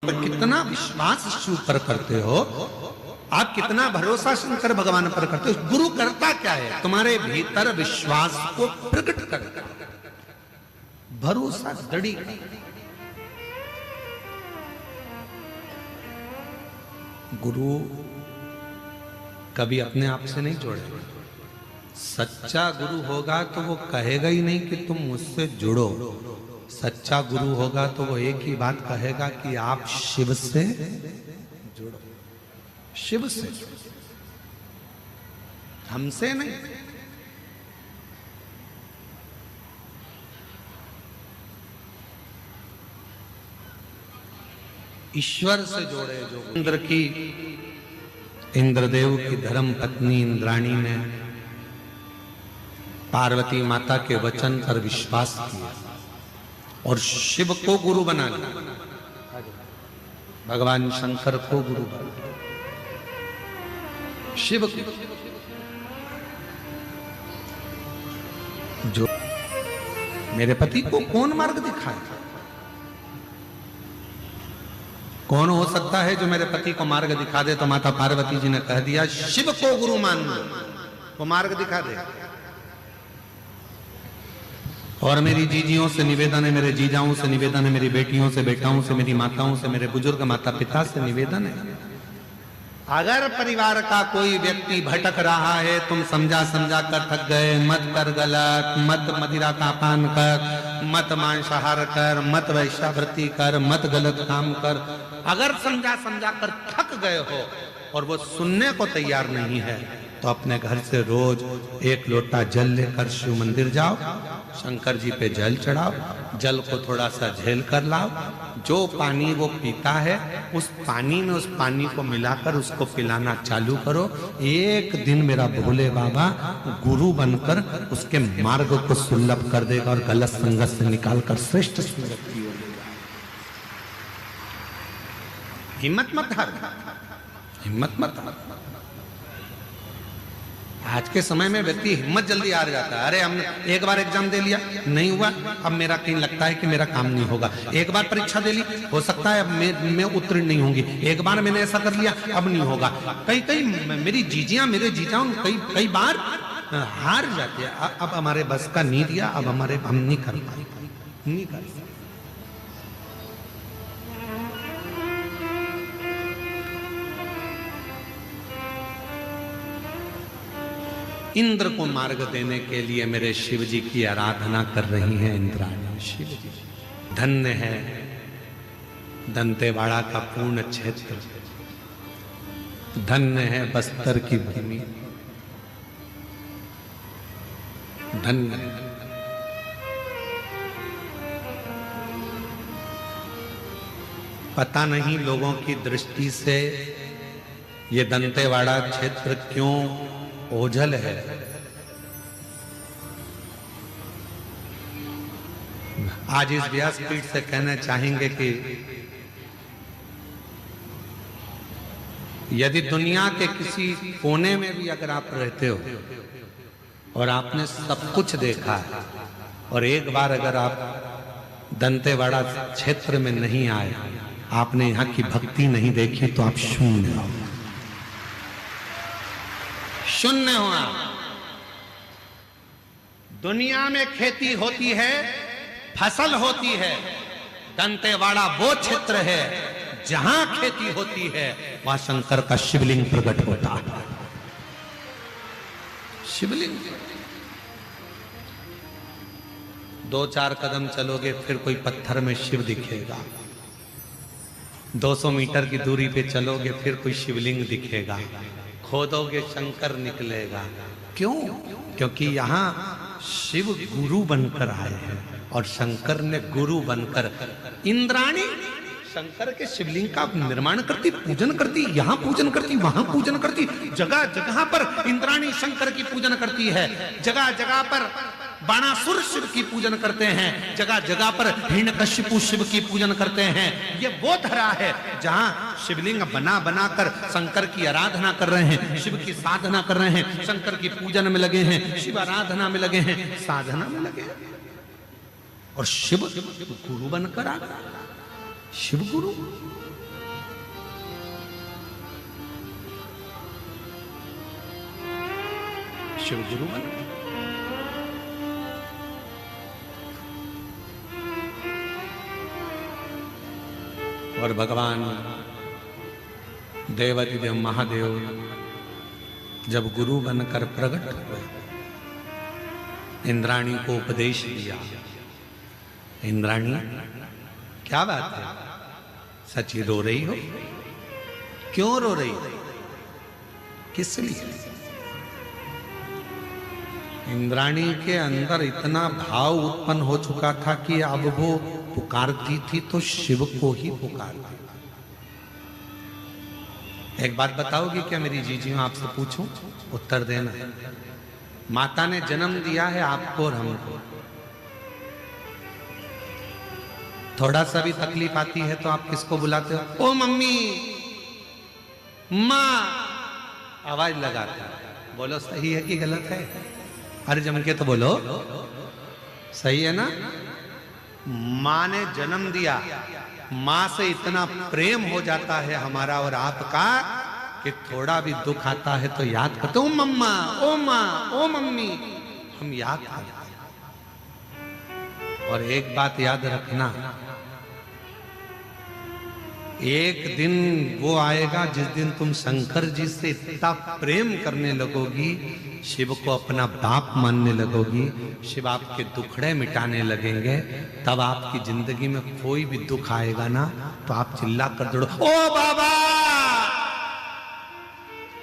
पर कितना विश्वास शिव पर करते हो, आप कितना भरोसा शंकर भगवान पर करते हो। गुरु करता क्या है, तुम्हारे भीतर विश्वास को प्रकट करता है, भरोसा दृढ़। गुरु कभी अपने आप से नहीं जोड़े। सच्चा गुरु होगा तो वो कहेगा ही नहीं कि तुम मुझसे जुड़ो। सच्चा गुरु होगा तो वो एक ही बात कहेगा कि आप शिव से जुड़ो, शिव से, हमसे नहीं। ईश्वर से जोड़े। जो इंद्रदेव की धर्म पत्नी इंद्राणी ने पार्वती माता के वचन पर विश्वास किया और शिव को गुरु बना लिया, भगवान शंकर को गुरु बना, शिव को। जो मेरे पति को कौन मार्ग दिखाए, कौन हो सकता है जो मेरे पति को मार्ग दिखा दे? तो माता पार्वती जी ने कह दिया शिव को गुरु मान लो, वो मार्ग दिखा दे। और मेरी जीजियों से निवेदन है, मेरे जीजाओं से निवेदन है, मेरी बेटियों से, बेटाओं से, मेरी माताओं से, मेरे बुजुर्ग माता पिता से निवेदन है, अगर परिवार का कोई व्यक्ति भटक रहा है, तुम समझा समझा कर थक गए, मत कर गलत, मत मदिरा का पान कर, मत मांसाहार कर, मत वैश्यावृत्ति कर, मत गलत काम कर। अगर समझा समझा कर थक गए हो और वो सुनने को तैयार नहीं है, तो अपने घर से रोज एक लोटा जल लेकर शिव मंदिर जाओ, शंकर जी पे जल चढ़ाओ, जल को थोड़ा सा झेल कर लाओ, जो पानी वो पीता है उस पानी में उस पानी को मिलाकर उसको पिलाना चालू करो। एक दिन मेरा भोले बाबा गुरु बनकर उसके मार्ग को सुलभ कर देगा और गलत संगत से निकालकर श्रेष्ठ संगत की ओर लेगा। हिम्मत मत हार, हिम्मत मत हार। आज के समय में व्यक्ति हिम्मत जल्दी हार जाता है। अरे हमने एक बार एग्जाम दे लिया, नहीं हुआ, अब मेरा कहीं लगता है कि मेरा काम नहीं होगा। एक बार परीक्षा दे ली, हो सकता है अब मैं उत्तीर्ण नहीं होंगी। एक बार मैंने ऐसा कर लिया, अब नहीं होगा। कई मेरी जीजियां, मेरे जीजाओं कई बार हार जाते हैं। अब हमारे बस का नहीं दिया, अब हम नहीं कर पाए, नहीं कर पाए। इंद्र को मार्ग देने के लिए मेरे शिव जी की आराधना कर रही हैं इंद्राणी। शिव जी धन्य है दंतेवाड़ा का पूर्ण क्षेत्र, धन्य है बस्तर की भूमि, धन्य। पता नहीं लोगों की दृष्टि से ये दंतेवाड़ा क्षेत्र क्यों ओझल है। आज इस व्यासपीठ से कहना चाहेंगे कि यदि दुनिया के किसी कोने में भी अगर आप रहते हो और आपने सब कुछ देखा है और एक बार अगर आप दंतेवाड़ा क्षेत्र में नहीं आए, आपने यहाँ की भक्ति नहीं देखी, तो आप शून्य हो, शून्य हो आप। दुनिया में खेती होती है, फसल होती है, दंतेवाड़ा वो क्षेत्र है जहां खेती होती है, वहां शंकर का शिवलिंग प्रकट होता है। शिवलिंग 2-4 कदम चलोगे फिर कोई पत्थर में शिव दिखेगा, 200 मीटर की दूरी पे चलोगे फिर कोई शिवलिंग दिखेगा, खोदोगे शंकर निकलेगा। क्यों? क्योंकि यहाँ शिव गुरु बनकर आए हैं और शंकर ने गुरु बनकर। इंद्राणी शंकर के शिवलिंग का निर्माण करती, पूजन करती, यहाँ पूजन करती, वहां पूजन करती, जगह जगह पर इंद्राणी शंकर की पूजन करती है। जगह जगह पर बाणासुर शिव की पूजन करते हैं, जगह जगह पर हिरण्यकशिपु शिव की पूजन करते हैं। ये वो धरा है जहां शिवलिंग बना बना कर शंकर की आराधना कर रहे हैं, शिव की साधना कर रहे हैं, शंकर की पूजन में लगे हैं, शिव आराधना में लगे हैं, साधना में लगे हैं। और शिव गुरु बनकर आ गया, शिव गुरु। शिव गुरु बनो। और भगवान देवाधिदेव महादेव जब गुरु बनकर प्रकट हुए, इंद्राणी को उपदेश दिया। इंद्राणी, क्या बात है, सच्ची रो रही हो? क्यों रो रही हो? किस लिए? इंद्राणी के अंदर इतना भाव उत्पन्न हो चुका था कि अब वो पुकारती थी तो शिव को ही पुकारती। एक बात बताओगी क्या मेरी जीजियों, आपसे पूछूं, उत्तर देना। माता ने जन्म दिया है आपको और हमको, थोड़ा सा भी तकलीफ आती है तो आप किसको बुलाते हो? ओ मम्मी, माँ, आवाज लगाते हैं। बोलो सही है कि गलत है? अरे जम के तो बोलो, सही है ना? माँ ने जन्म दिया, माँ से इतना प्रेम हो जाता है हमारा और आपका कि थोड़ा भी दुख आता है तो याद करते, ओ मम्मा, ओ माँ, ओ मम्मी, हम याद करते हैं। और एक बात याद रखना, एक दिन वो आएगा जिस दिन तुम शंकर जी से इतना प्रेम करने लगोगी, शिव को अपना बाप मानने लगोगी, शिव आपके दुखड़े मिटाने लगेंगे, तब आपकी जिंदगी में कोई भी दुख आएगा ना तो आप चिल्ला कर दौड़ो, ओ बाबा,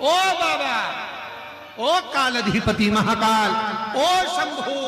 ओ बाबा, ओ कालाधिपति महाकाल, ओ शंभू।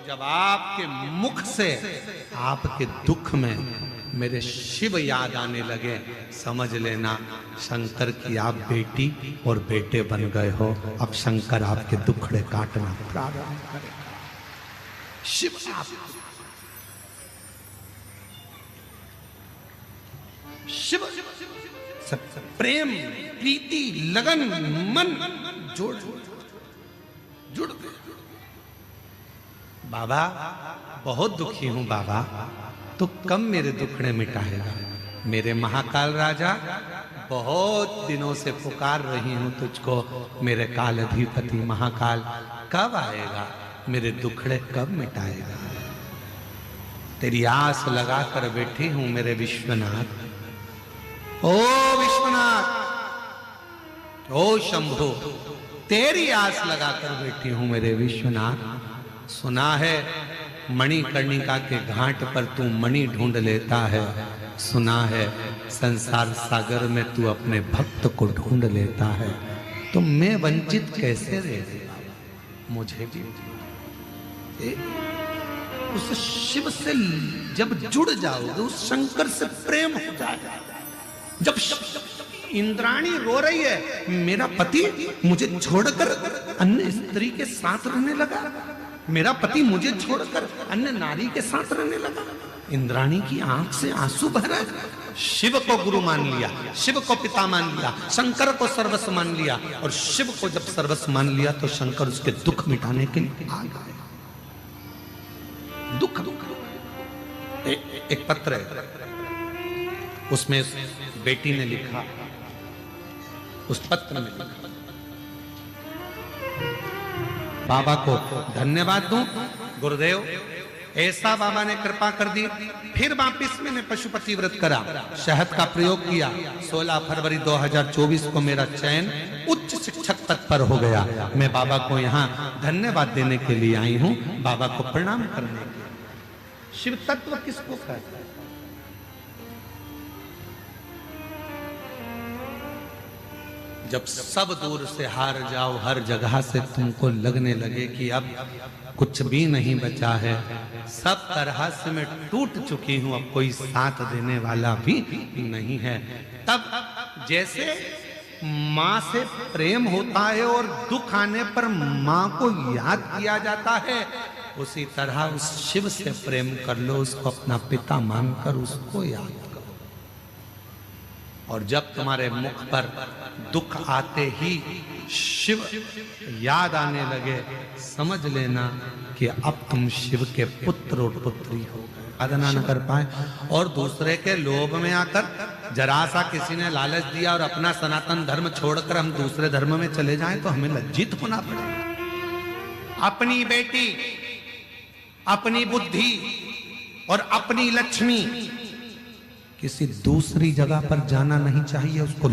जब आपके मुख से आपके दुख में मेरे शिव याद आने लगे, समझ लेना शंकर की आप बेटी और बेटे बन गए हो। अब शंकर आपके दुखड़े काटना प्रारंभ करेगा। शिव आप शिव सब प्रेम, प्रीति, लगन, मन जोड़ जुड़ गए। बाबा बहुत दुखी हूं बाबा, तो कब मेरे दुखड़े मिटाएगा? मेरे महाकाल राजा, बहुत दिनों से पुकार रही हूं तुझको, मेरे काल अधिपति महाकाल, कब आएगा? मेरे दुखड़े कब मिटाएगा? तेरी आस लगाकर बैठी हूं मेरे विश्वनाथ। ओ विश्वनाथ, ओ शंभु, तेरी आस लगाकर बैठी हूं मेरे विश्वनाथ। सुना है मणिकर्णिका के घाट पर तू मणि ढूंढ लेता है, सुना है संसार सागर में तू अपने भक्त को ढूंढ लेता है, तो मैं वंचित कैसे रह गया? मुझे भी उस शिव से जब जुड़ जाओगे, उस शंकर से प्रेम हो जाएगा। जब इंद्राणी रो रही है, मेरा पति मुझे छोड़कर अन्य स्त्री के साथ रहने लगा, मेरा पति मुझे छोड़कर अन्य नारी के साथ रहने लगा, इंद्राणी की आंख से आंसू बह रहे। शिव को गुरु मान लिया, शिव को पिता मान लिया, शंकर को सर्वस्व मान लिया, और शिव को जब सर्वस्व मान लिया तो शंकर उसके दुख मिटाने के लिए आ गए। दुख एक पत्र है, उसमें बेटी ने लिखा, उस पत्र में लिखा, बाबा को धन्यवाद दूं, गुरुदेव ऐसा बाबा ने कृपा कर दी। फिर वापिस मैंने पशुपति व्रत करा, शहद का प्रयोग किया। 16 फरवरी 2024 को मेरा चयन उच्च शिक्षक पद पर हो गया। मैं बाबा को यहाँ धन्यवाद देने के लिए आई हूँ, बाबा को प्रणाम करने के लिए। शिव तत्व किसको कहते हैं? जब सब दूर से हार जाओ, हर जगह से तुमको लगने लगे कि अब कुछ भी नहीं बचा है, सब तरह से मैं टूट चुकी हूं, अब कोई साथ देने वाला भी नहीं है, तब जैसे माँ से प्रेम होता है और दुख आने पर माँ को याद किया जाता है, उसी तरह उस शिव से प्रेम कर लो, उसको अपना पिता मानकर उसको याद करो। और जब तुम्हारे मुख पर दुख आते ही शिव याद आने लगे, समझ लेना कि अब तुम शिव के पुत्र और पुत्री हो गए। साधना न कर पाए और दूसरे के लोभ में आकर जरा सा किसी ने लालच दिया और अपना सनातन धर्म छोड़कर हम दूसरे धर्म में चले जाएं तो हमें लज्जित होना पड़ेगा। अपनी बेटी, अपनी बुद्धि और अपनी लक्ष्मी किसी दूसरी जगह पर जाना नहीं चाहिए। उसको